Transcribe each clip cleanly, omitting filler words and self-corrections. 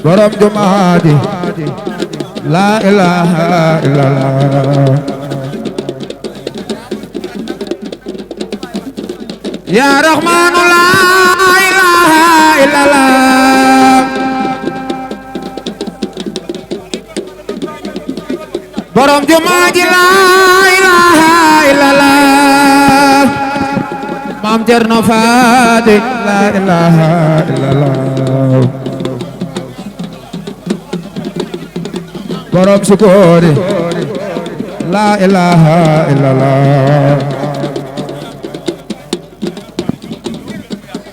borom jumaa ji la ilaha illallah ya rahmanu la ilaha illallah borom jumaa ji la ilaha illallah Maam Cerno Faati la ilaha illallah borom Sukori la ilaha illallah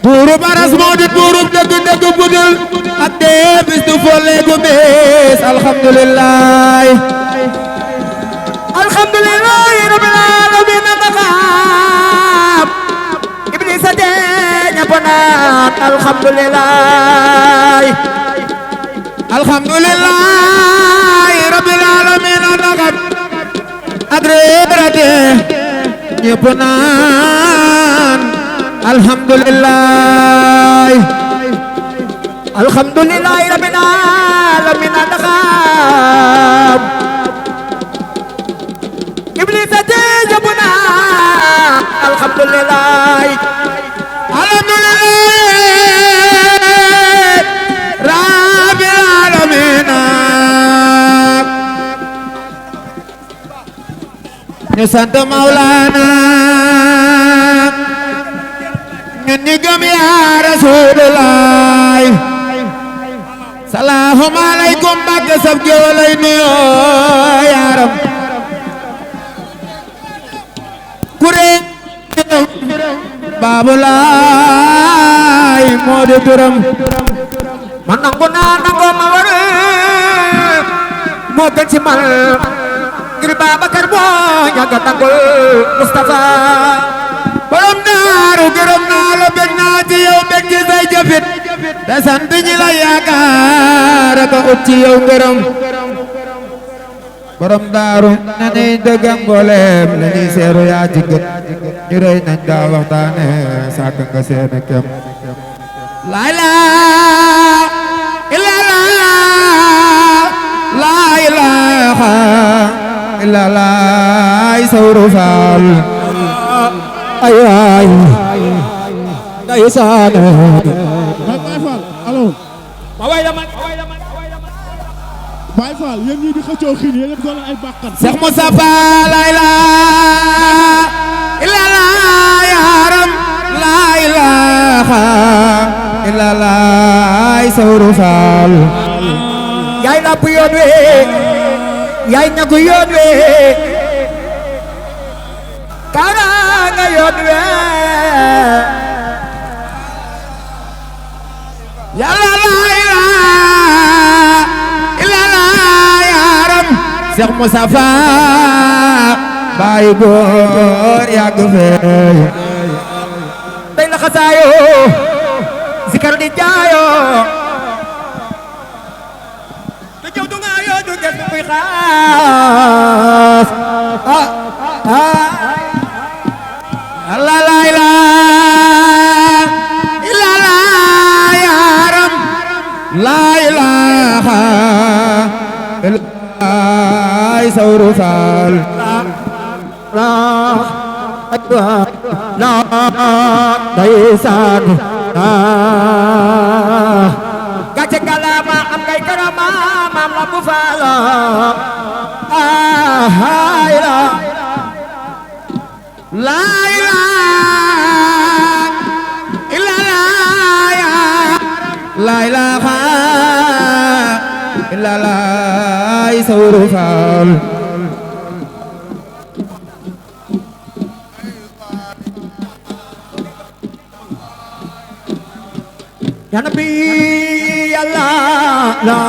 buuru baras moo di buuru dëgg budul ak dee bis du folle gu bees alhamdulillah alhamdulillah rabbil alamin naqab iblis ade ñaponaat alhamdulillah alhamdulillah rabbil alamin naqab agrerate ñaponaat alhamdulillah alhamdulillah rabbil alamin naqab iblis ate jabuna alhamdulillah alhamdulillah rabbil alamin ñu sant Maulana ñun ñi gëm ya Rasulullah salaamu alaykum Mbàkke sab géwalay nuyoo yaaram kuré Baabu Laay moo di turam man nangu naa nangoo ma war moo gën ci man ngir Babakar boo ñaga tangul Mustafa borom daaru gërëm naa la bég naa ci yow bég ci say jëfit te sant ñi la yaakaar ka ut ci yow ngërëm borom daaru na ni dëggam mboolem la ñuy seeru yaa ci gët ñu rëy nañ daa waxtaane sàkk nga seeni kem la ilaha illallah sawru faal ay ay ndeysaan Baye Fall alors ma way dama Baye Fall yéen ñii di xëccoo xiin yéen doon ay bàkkat Cheikh Moustapha la ilaha illallah yaram la ilaha illallah sawru faal yaay napp yoon we yaay ñagu yoon we kaaraanga yoon we yàlla la ilaha illallah yaram Cheikh Moustapha baay góor yàgg fee day la xasaayo zikar di jaayo te jaw du nga yoo du ges kuy xaas Allah la ilaha illallah yaram la ilaha illallah sawru faal la ndeysaan gàcce galama am ngay karama maam la bu faala la ilaha illallah la ilaha illallah sawru faal ya nabi yàlla la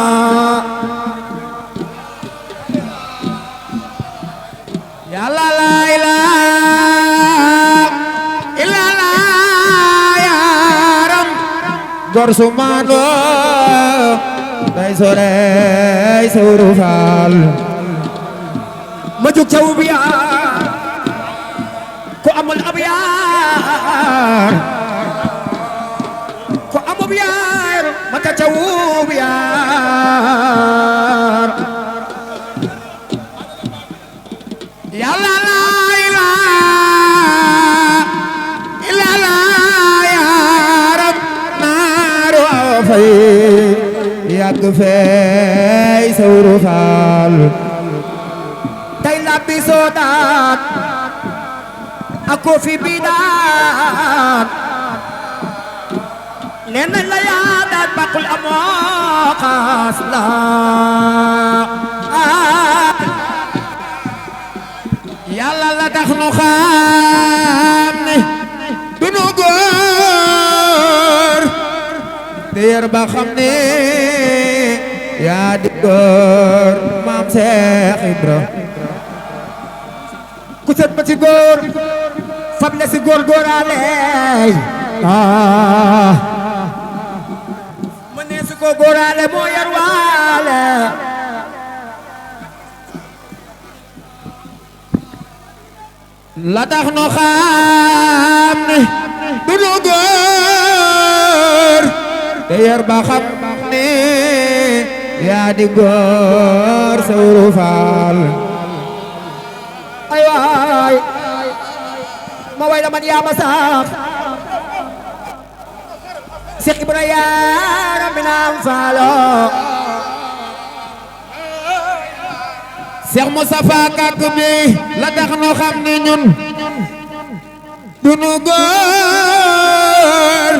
yàlla la ilaha illallah yaram gor su maando day sore sawru faal ma jóg ca wu yaar ku amul ab yaar ku amul yaar ma ka ca wu yaar yàgg feey sawru faal tey labbi soodaan ak ko fi bi daan nee nañ la yaa daan baqul amoo xaas la yàlla la tax nu xam ne du nu góor te yar ba xam ne yaa di góor maam Seex Ibra ku set ba ci góor fab ne si góor góoraale mu ne su ko góoraale moo yar waale la tax nu xam ne du nu góor te yar ba xam ne yaa di góor sawru faal ay waay ma way la man yaa ma sax Seex Ibra yaaram bi naam faalo Seex Mustafa kàddu bi la tax nu xam ne ñun du nu góor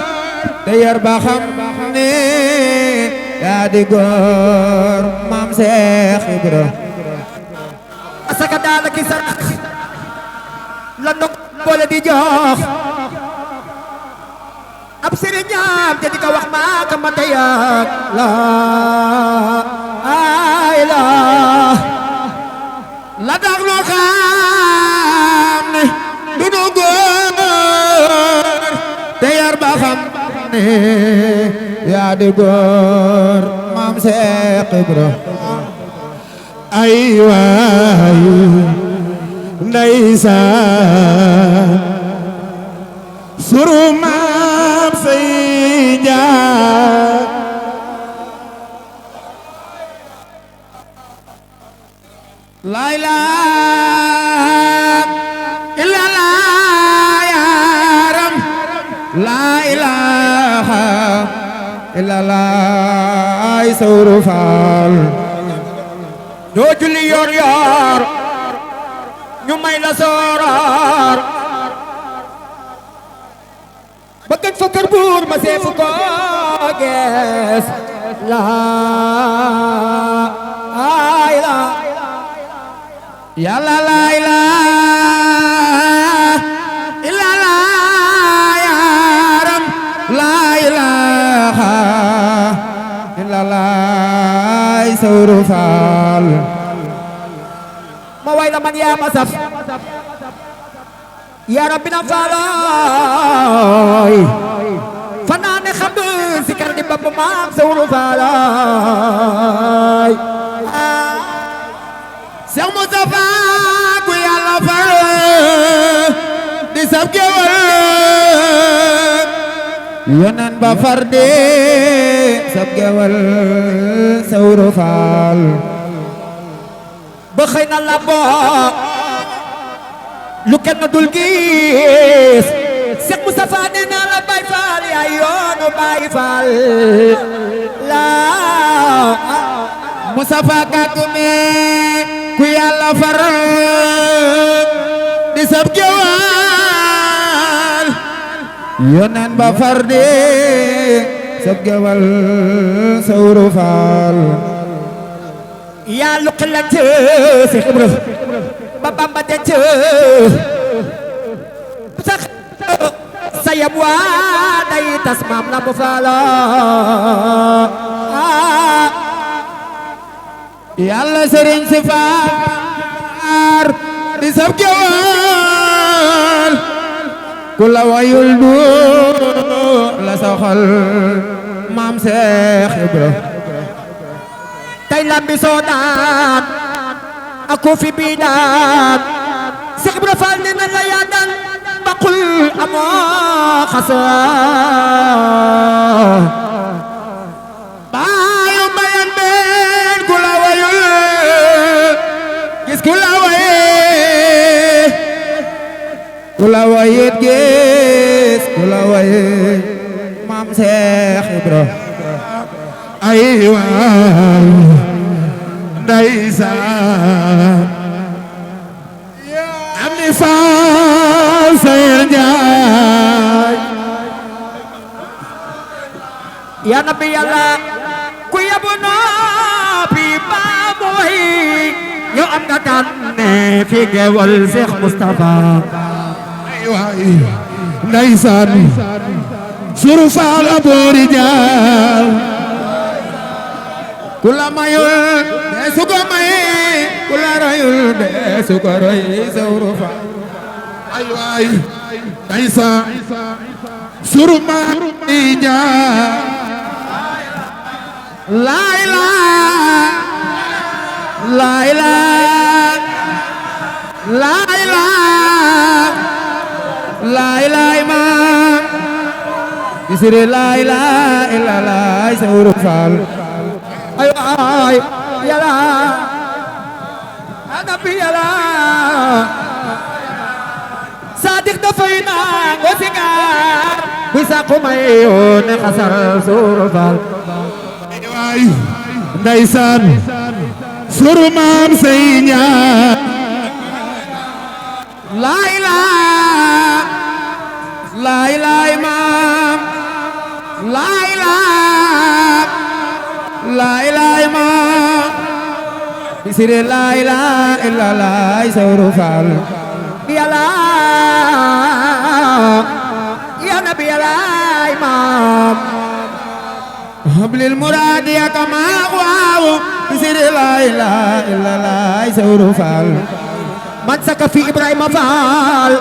te yar ba xam ne yaa di góor maam Seex Ibra asaka daal ki sarax la ndok boole di jox ab sëriñam te di ko wax maa ka ma tayak la ay la tax nu xam ne du nu góor te yar ba xam ne yaa di góor maam Seex Ibra ay waay ndeysaan suru maam say njaay laa ilaaha illallaah yaaram laa ilaaha illallaah sawru faal doo julli yor yor ñu may la sooroor ba gëj fa kër buur ma seefu ko gees la ay la yàlla laa ilaaha illallaah yaaram laa ilaaha illallaah sawru faal ma way la man yaa ma saf yaa rabbi na faaloy fanaane xam si kar di bopp maam sawru faaloy Seex Mustafa ku yàlla fal di sab gewal yonen ba far de sab gewal sawru faal ba xëy na la boo lu kenn dul gis Seex Mustafa nee na la Baay Faal yaay yoonu Baay Faal la Mustafa kàddu me ku yàlla far di sab gewal yonen ba far de sab gewal sawru faal yaa lu xelat Seex Ibra ba Bamba denc sax sayam waa day tas maam la mu faala yàlla sëriñ si faar di sab gewal ku la wayul du la soxal maam Seex Ibra tey lambi soo daan ak ko fi bi daan Seex Ibra Faal ne na la yaa daan baqul amoo xasa baayu mbayan been ku la wayul gis ku la waye ku la wayet gis ku la waye maam Seex Ibra ay waay ndeysaan am ni faal Seer Njaay ya nabi yàlla ku yabu noppi baa mooy yow am nga tànne fi gewal Seex Mustafa ay waay ndeysaan suru faal aboori jaal ku la mayul de su ko maye ku la rayul de su ko roy suru faal ay waay ndeysaan suru maam i jaal laay laay laay laay laay laay laay laay maam isire laay laay la laay sawru faal ay waay yàlla anabi yàlla Sadik dafay nangoo si ngaar bu sàkku may yoon xasar sawru faal ay ndeysaan suru maam say ñaan laay laay laay laay maam laay laay laay laay maam bisire laay laay la laay sawru faal yàlla ya nabi yàlla maam hablil muraad ya kama waaw bisiri laa ilaaha illallaah sawru faal man saka fi Ibrahima Faal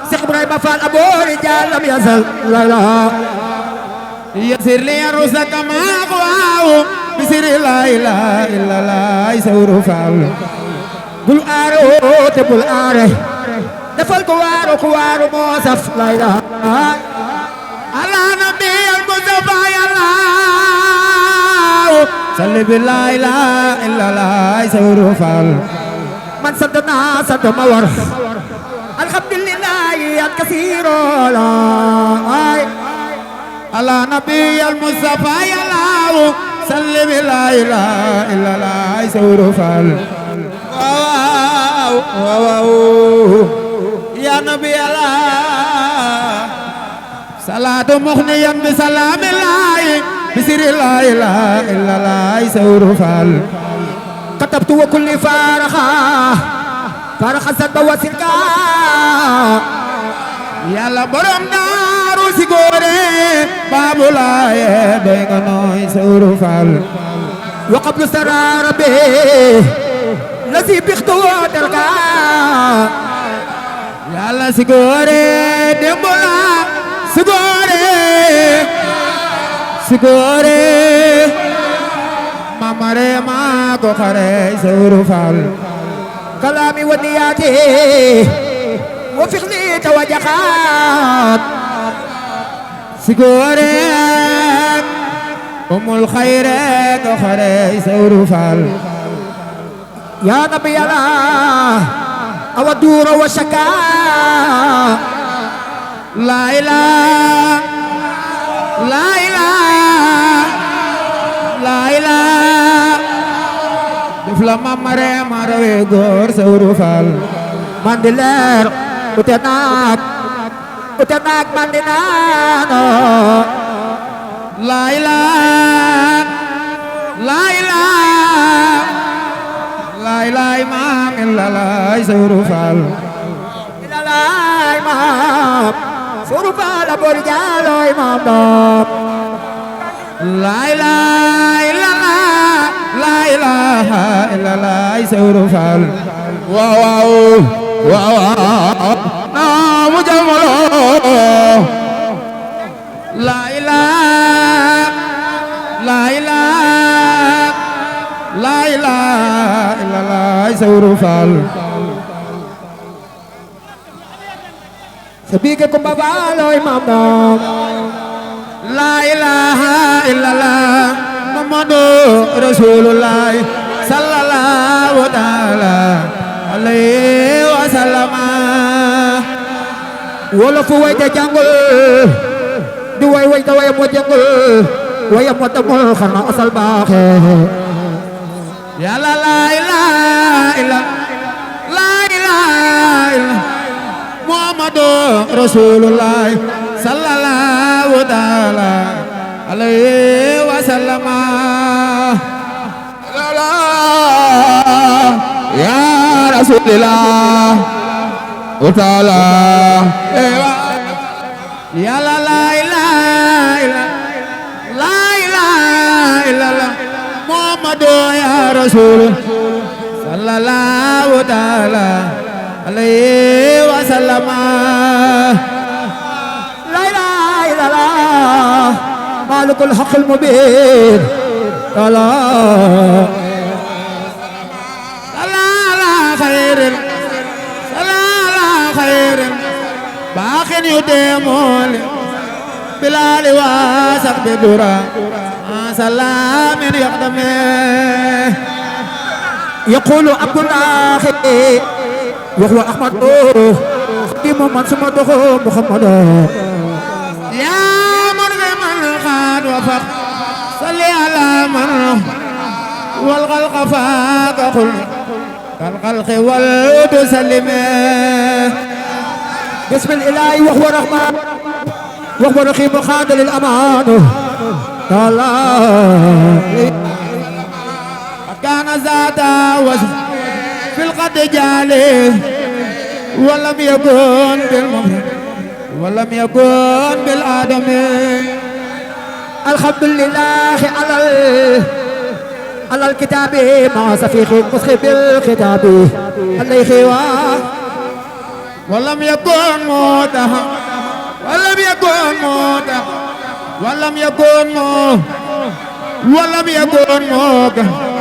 Seex Ibrahima Faal aboori jaalam yasal la yasir li yarusa kama waaw bisiri laa ilaaha illallaah sawru faal bul aaro te bul aare defal ko waaru moo saf la ilaha ala nabiyil mustafa yàlla salli bi laa ilaaha illallaah sawru faal man sant naa sant ma war alhamdulillahi at kasiiro la ay ala nabiyil mustafa yàlla salli bi laa ilaaha illallaah sawru faal waaw waaw ya nabi Allah salaatu muxniyan bi salaamillaahi bisiri laa ilaaha illallaah sawru faal katabtu wa kulli faraxa sadba wasilka yàlla borom daaru si góore baabu laaye doy nga nooy sawru faal wa qablu sarara be lasi bixtu terka yàlla si góore dembo la si góore mamare maa ko xare sawru faal kalaami wa niyaati wa fiqli tawajaxaat si góore umul xayre ko xare sawru faal yaa nabi yàlla awa duura wa shaka laa ilaaha laa ilaaha laa ilaaha def la mamare ma rawe góor sawru faal man di leer ute naak man di naano laa ilaaha laa ilaaha laa ilaaha maam illallaah sawru faal ilalay maam sawru faal aboori jaaloy maam doom laa ilaaha illallaah laa ilaaha illallaah sawru faal waaw naa mu jamalo laa ilaaha illallaah sawru faal sabike kumba faaloy maam doom laa ilaaha illallaah muhammadu rasuulullaah sallallahu taala alayhi wa sallama wolof way te jàngul di way te way mo jàngul ويموت ملخنا أصل باخي يا لا لا إله إلا لا إله إلا محمد رسول الله صلى الله تعالى عليه وسلم لا يا رسول الله تعالى يا لا لا إله إلا لا إله إلا الله محمد يا رسول صلى الله تعالى عليه وسلم لا إله إلا الله مالك الحق المبين لا لا خير لا خير باخ يديمون بلال واسق بدرا سلام يقدم يقول عبد الله وهو أحمد خديم من سمته محمد يا مرغم الخاد وفق صل على من والخلق فاق قل كالخلق والتسلم بسم الإله وهو رحمن وهو رحيم خاد للأمان تعالى كان ذاتا في القد جالي ولم يكن بالمفرد ولم يكن بالآدم الحمد لله على الكتاب مع سفيخ مسخ بالكتاب عليه ولم يكن موتها ولم يكن موتها ولم يكن ولم يكن موتها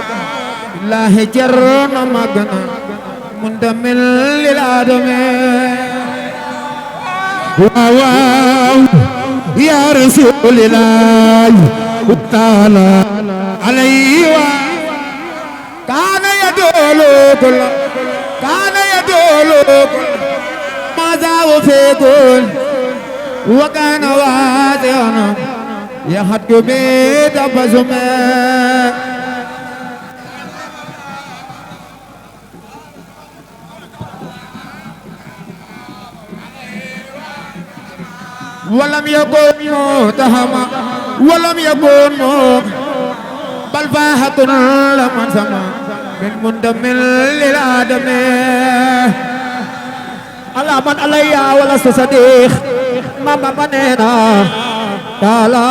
الله جرنا مغنى مندمل للآدم واو يا رسول الله تعالى عليه كان يدول كل كان يدول كل ماذا وفي كل وكان واضعا يحد بيت بزمه ولم يكن متهما ولم يكن بل فاحة لمن سما من مندمل للآدم على من عليا ولست صديق ماما منينا تعالى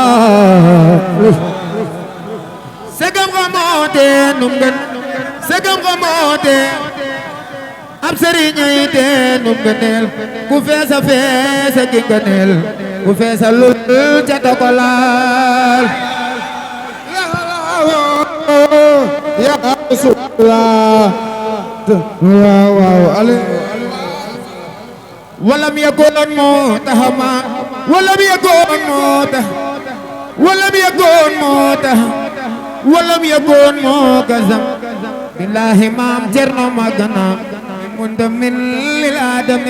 سجم غموتي نمبن سجم غموتي ab sëriñ ñi te nu gëneel ku feesa feesa gi gëneel ku feesa lul ca tokolaal ya rasulullah waaw ale walam yakun mutahama walam yakun mutah walam yakun mutah walam yakun mukazam billahi maam Cerno Magana مندمل للآدم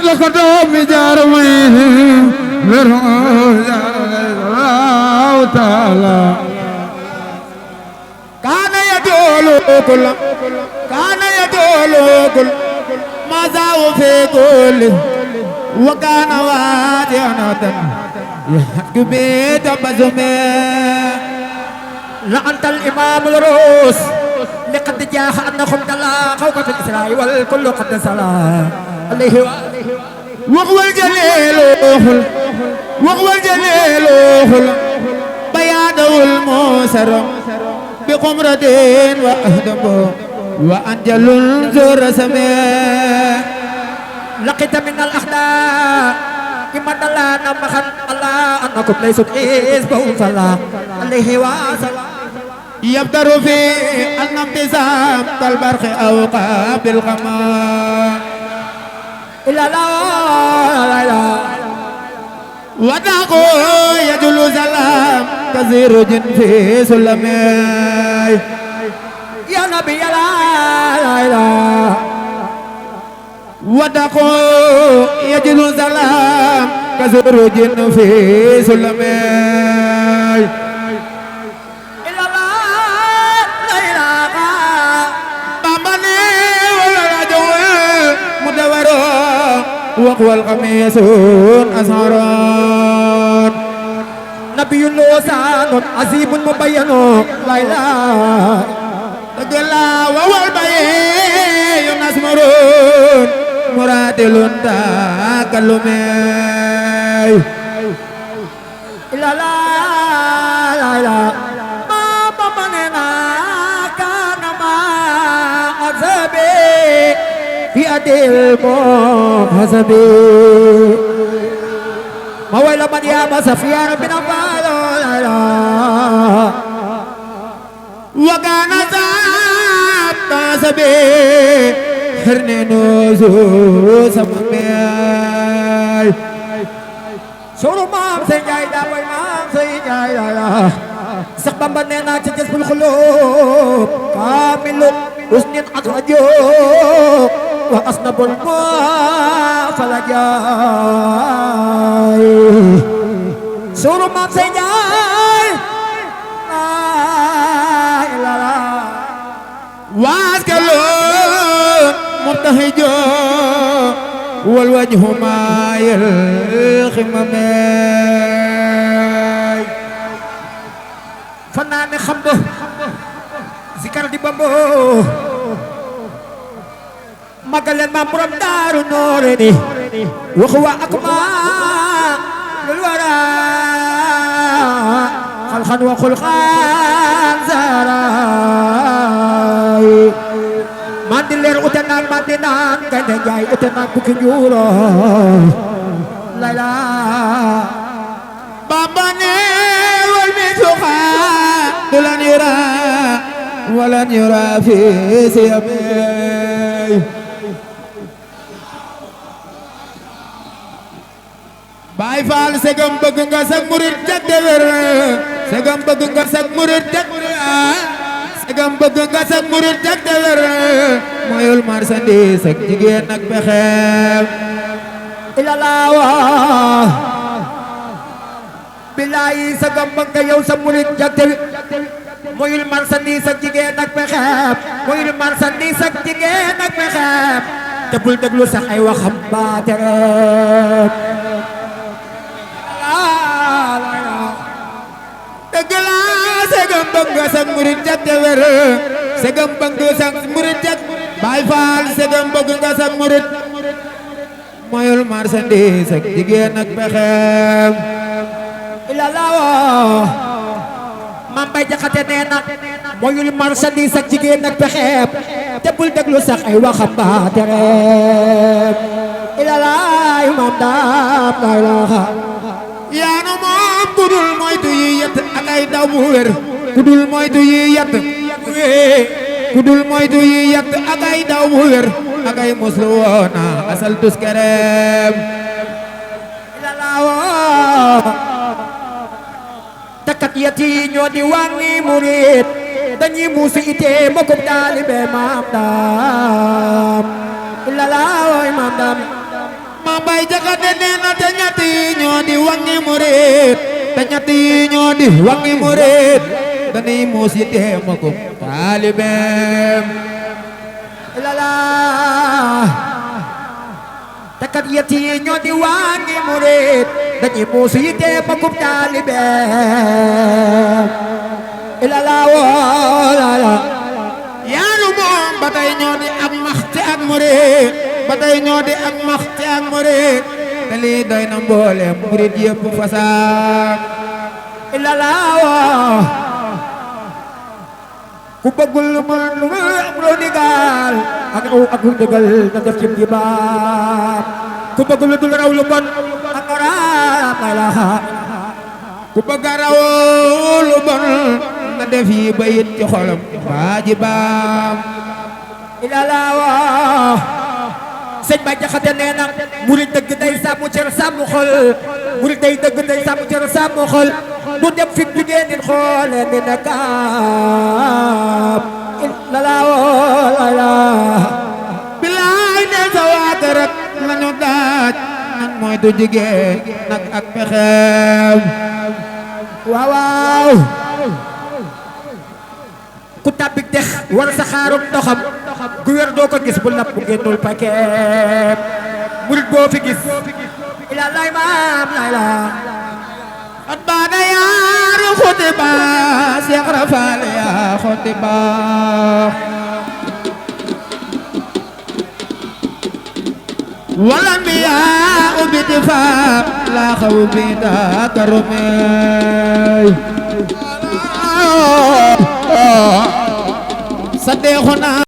لك دومي جارمي الله تعالى كان يدول كل كان يدول كل ما زاو في كل وكان واجعنا يحكي بيت بزمي لأنت الإمام الروس لقد جاء أنهم تلاقوا في الإسراء والكل قد سلا عليه وهو الجليل وهو الجليل بياده الموسر بقمرة وأهدم وأنجل زور سماء لقيت من الأخلاق كما دلانا مخن الله أنكم ليسوا حزبهم فلا عليه وسلم يبدر في أن ابتسام كالبرق أوقع بالغمام إلا لا وداقو يجل سلام كثير جن في سلمي يا نبي لا وداقو يجل سلام كثير جن في سلمي Bamba ne wala rajo mu dawaro wax wal xamisun asharon nabiyun loosaanun azimun mubayyano layla dëgg la wawal baye yu nasmarun muratilun takalumey ila la layla ma bamanena kana ma azabi fi adil muhasabi ma wayla man ya masafiya rabbina falo layla wa kana tasabe herne nozu samay solo maam Sey Njaay daa way maam Sey Njaay sax Bamba nee naa ci Jazbul Xuluub kaamilu usnin ak rajo wa asnabul mo fala jaay solo maam Sey Njaay la waskalun murtahijo wal wajhu mayil khimamay fanaane xam ba zikar di Bamba magaleen maam borom Daaru Nooreeni waxu waa ak ma lul wara xalxan wa xulxan zaraay man di leer ute naan man di naan gaynde Njaay ute naan bukki njuuro layla Bamba ne wal misuxa dulan yura walan yura fi siyamay Baay Faal segam bëgg nga sag murit jag de wér segam bëgg nga sag murit jag segam bëgg nga sag murit jag de wér moyul marchandise ak jigéen ak pexeem ila laawa bilaay segam bëgg nga yow sa murit jag de moyul marchandise ak jigéen ak pexeem moyul marchandise ak jigéen ak pexeem te bul déglu sax ay waxam baatereem dëgg la segam bëgg nga sag murit jag de wér segam bëgg nga sag murit jag Baay Faal segam bëgg nga sag murit moyul marchandise ak jigéen ak pexeem ila laawa Maam Bay Jaxate nee na moyul marchandise ak jigéen ak pexeem te bul déglu sax ay waxam baatereem ila laay maam daam lay laxa yaanu moom kudul moytu yi yett ak ay daw bu wér kudul moytu yi yett kudul moytu yi yett ak ay daw bu wér ak ay muslu woona asal tuskereem ila laawa takkat yat yi ñoo di wàññi murit dañuy muusi ite mbokkum taalibe maam daam ila laawa maam daam Maam Bay Jaxate nee na te ñett yi ñoo di wangi murit te ñett yi ñoo di wangi murit dañuy muus yi tee ma ko taalibeem ilala takkat yat yi ñoo di wangi murit dañuy muus yi tee ma ko taalibeem ilala wala yaanu moom ba tey ñoo di ak max ci ak murit ba tey ñoo di ak max ci ak murit te lii doy na mboolem murit yëpp fasaak ilala ku bëggul mën lu am loo digal ak raw ak lu dëggal na def ci jibaam ku bëggul dul raw lu bon ak raam la ilaha ku bëgg a raw lu bon na def yi bayit ci xolam waajibaam ilala sëñ Ba Jaxate nee na murid dëgg day sàmm cër sàmm xol murid day dëgg day sàmm cër sàmm xol du dem fi jigéen nit xoole ni na kaam ilala la bilaay ne sa waa kër rek lañu daaj nag mooy du jigéen nag ak pexeem waaw ku tàbbik dex war sa xaarum ndoxam gu wér doo ko gis bu napp génnul pakeem murit boo fi gis ila lay maam lay la at baana yaaru xuti ba Seex Rafaal yaa xuti ba wala miyaa ubiti faam laa xaw bi daa karumey sa deexu naa